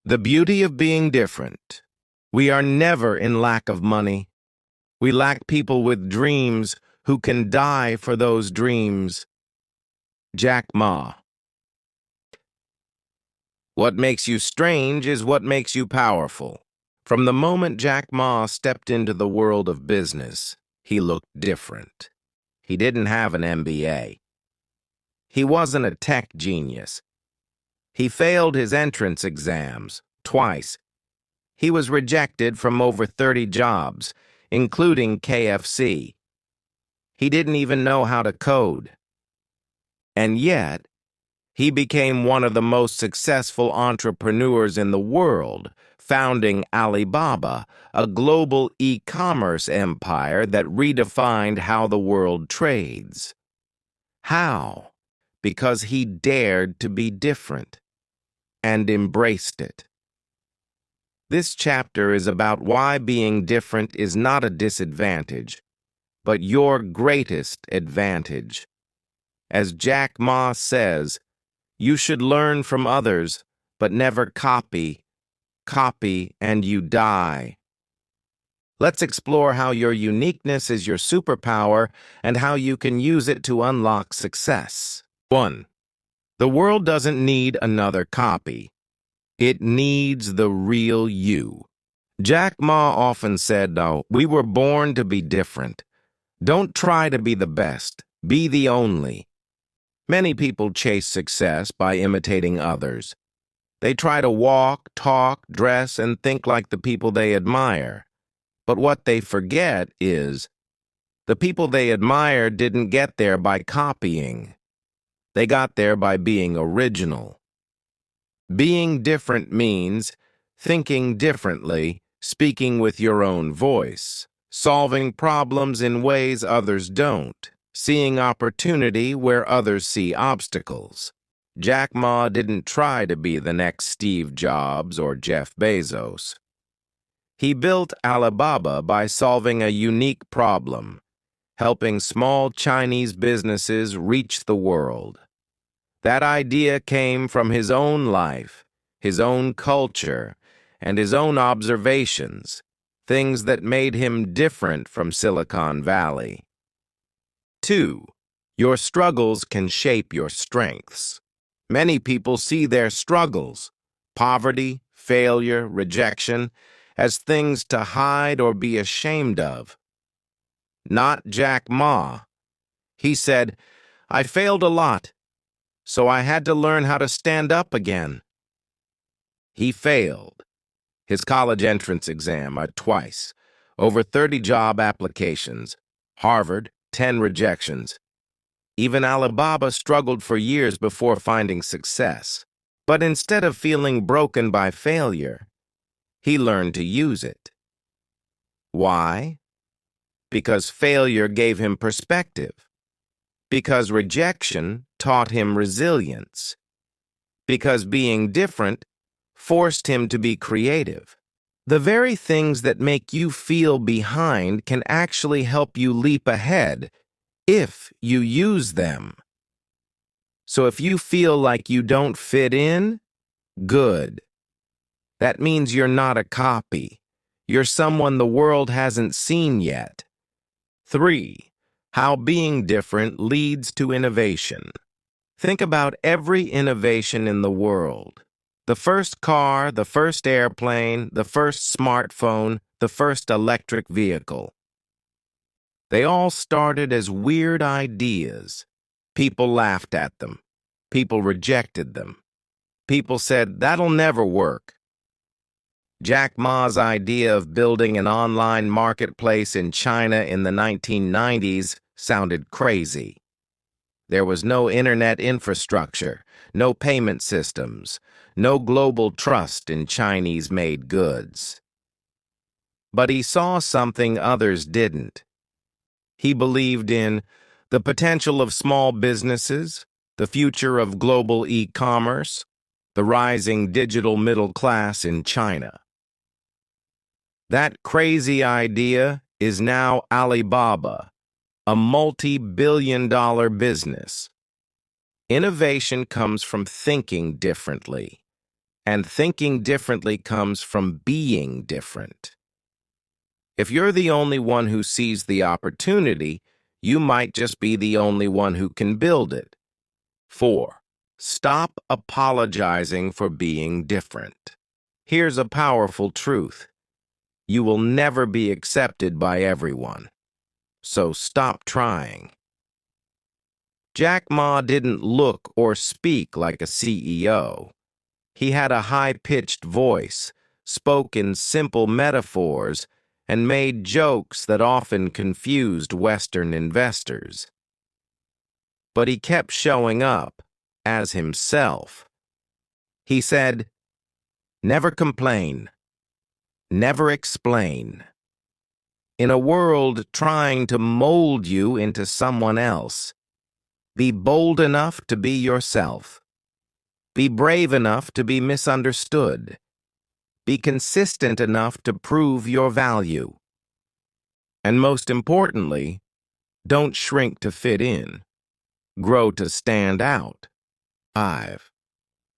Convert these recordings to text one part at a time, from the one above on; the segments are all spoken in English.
The beauty of being different. We are never in lack of money. We lack people with dreams who can die for those dreams. Jack Ma. What makes you strange is what makes you powerful. From the moment Jack Ma stepped into the world of business, he looked different. He didn't have an MBA. He wasn't a tech genius. He failed his entrance exams twice. He was rejected from over 30 jobs, including KFC. He didn't even know how to code. And yet, he became one of the most successful entrepreneurs in the world, founding Alibaba, a global e-commerce empire that redefined how the world trades. How? Because he dared to be different and embraced it. This chapter is about why being different is not a disadvantage, but your greatest advantage. As Jack Ma says, you should learn from others, but never copy. Copy and you die. Let's explore how your uniqueness is your superpower and how you can use it to unlock success. 1. The world doesn't need another copy. It needs the real you. Jack Ma often said, we were born to be different. Don't try to be the best. Be the only. Many people chase success by imitating others. They try to walk, talk, dress, and think like the people they admire. But what they forget is, the people they admire didn't get there by copying. They got there by being original. Being different means thinking differently, speaking with your own voice, solving problems in ways others don't, seeing opportunity where others see obstacles. Jack Ma didn't try to be the next Steve Jobs or Jeff Bezos. He built Alibaba by solving a unique problem, helping small Chinese businesses reach the world. That idea came from his own life, his own culture, and his own observations, things that made him different from Silicon Valley. 2. Your struggles can shape your strengths. Many people see their struggles, poverty, failure, rejection, as things to hide or be ashamed of. Not Jack Ma. He said, I failed a lot, so I had to learn how to stand up again. He failed his college entrance exam twice, over 30 job applications, Harvard, 10 rejections. Even Alibaba struggled for years before finding success. But instead of feeling broken by failure, he learned to use it. Why? Because failure gave him perspective. Because rejection taught him resilience. Because being different forced him to be creative. The very things that make you feel behind can actually help you leap ahead if you use them. So if you feel like you don't fit in, good. That means you're not a copy. You're someone the world hasn't seen yet. 3. How being different leads to innovation. Think about every innovation in the world. The first car, the first airplane, the first smartphone, the first electric vehicle. They all started as weird ideas. People laughed at them. People rejected them. People said, that'll never work. Jack Ma's idea of building an online marketplace in China in the 1990s sounded crazy. There was no internet infrastructure, no payment systems, no global trust in Chinese-made goods. But he saw something others didn't. He believed in the potential of small businesses, the future of global e-commerce, the rising digital middle class in China. That crazy idea is now Alibaba, a multi-billion-dollar business. Innovation comes from thinking differently. And thinking differently comes from being different. If you're the only one who sees the opportunity, you might just be the only one who can build it. 4. Stop apologizing for being different. Here's a powerful truth. You will never be accepted by everyone. So stop trying. Jack Ma didn't look or speak like a CEO. He had a high-pitched voice, spoke in simple metaphors, and made jokes that often confused Western investors. But he kept showing up as himself. He said, "Never complain, never explain." In a world trying to mold you into someone else, be bold enough to be yourself. Be brave enough to be misunderstood. Be consistent enough to prove your value. And most importantly, don't shrink to fit in. Grow to stand out. 5.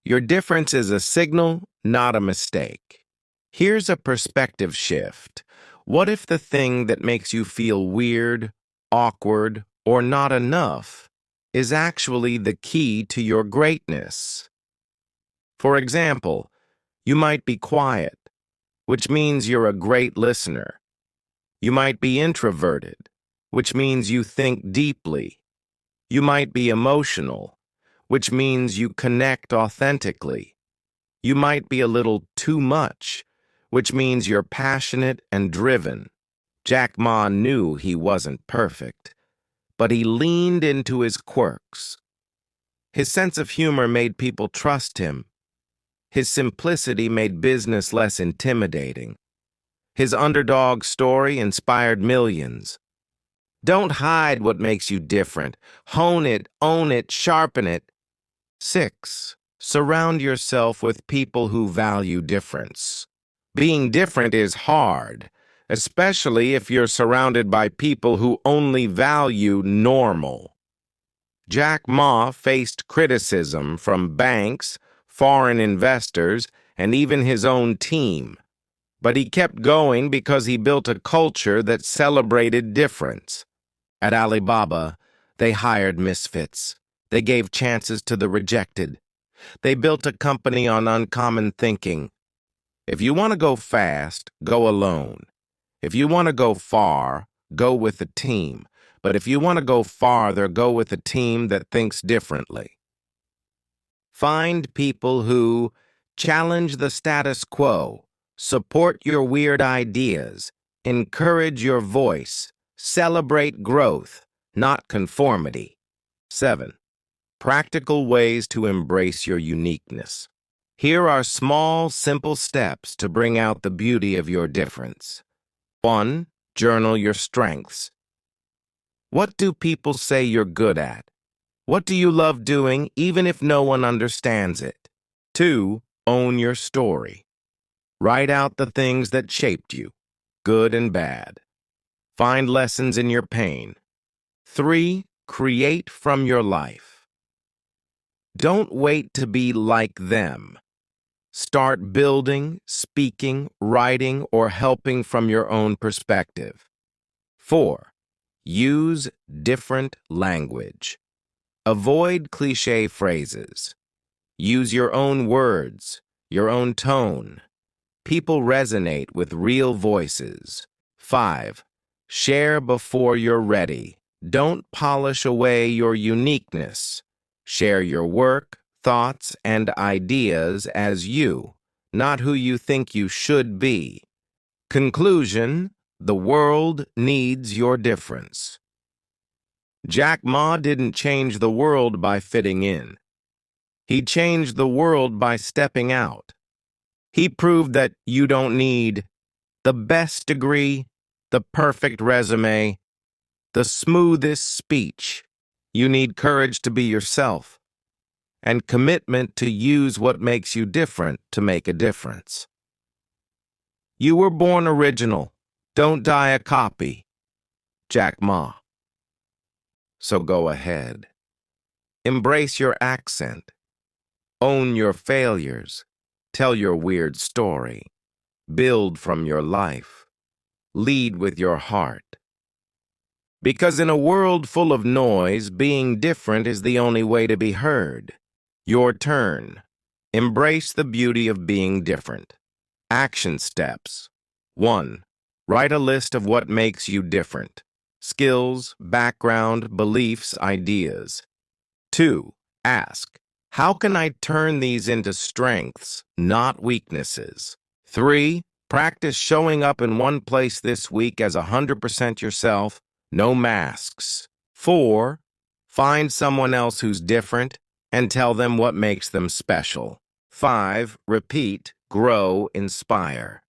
Your difference is a signal, not a mistake. Here's a perspective shift. What if the thing that makes you feel weird, awkward, or not enough is actually the key to your greatness? For example, you might be quiet, which means you're a great listener. You might be introverted, which means you think deeply. You might be emotional, which means you connect authentically. You might be a little too much, which means you're passionate and driven. Jack Ma knew he wasn't perfect, but he leaned into his quirks. His sense of humor made people trust him. His simplicity made business less intimidating. His underdog story inspired millions. Don't hide what makes you different. Hone it, own it, sharpen it. 6. Surround yourself with people who value difference. Being different is hard, especially if you're surrounded by people who only value normal. Jack Ma faced criticism from banks, foreign investors, and even his own team. But he kept going because he built a culture that celebrated difference. At Alibaba, they hired misfits. They gave chances to the rejected. They built a company on uncommon thinking. If you want to go fast, go alone. If you want to go far, go with a team. But if you want to go farther, go with a team that thinks differently. Find people who challenge the status quo, support your weird ideas, encourage your voice, celebrate growth, not conformity. 7. Practical ways to embrace your uniqueness. Here are small, simple steps to bring out the beauty of your difference. 1. Journal your strengths. What do people say you're good at? What do you love doing, even if no one understands it? 2. Own your story. Write out the things that shaped you, good and bad. Find lessons in your pain. 3. Create from your life. Don't wait to be like them. Start building, speaking, writing, or helping from your own perspective. 4. Use different language. Avoid cliché phrases. Use your own words, your own tone. People resonate with real voices. 5. Share before you're ready. Don't polish away your uniqueness. Share your work, thoughts, and ideas as you, not who you think you should be. Conclusion: the world needs your difference. Jack Ma didn't change the world by fitting in. He changed the world by stepping out. He proved that you don't need the best degree, the perfect resume, the smoothest speech. You need courage to be yourself and commitment to use what makes you different to make a difference. You were born original. Don't die a copy. Jack Ma. So go ahead. Embrace your accent. Own your failures. Tell your weird story. Build from your life. Lead with your heart. Because in a world full of noise, being different is the only way to be heard. Your turn. Embrace the beauty of being different. Action steps. 1. Write a list of what makes you different. Skills, background, beliefs, ideas. 2. Ask, how can I turn these into strengths, not weaknesses? 3. Practice showing up in one place this week as 100% yourself, no masks. 4. Find someone else who's different and tell them what makes them special. 5. Repeat, grow, inspire.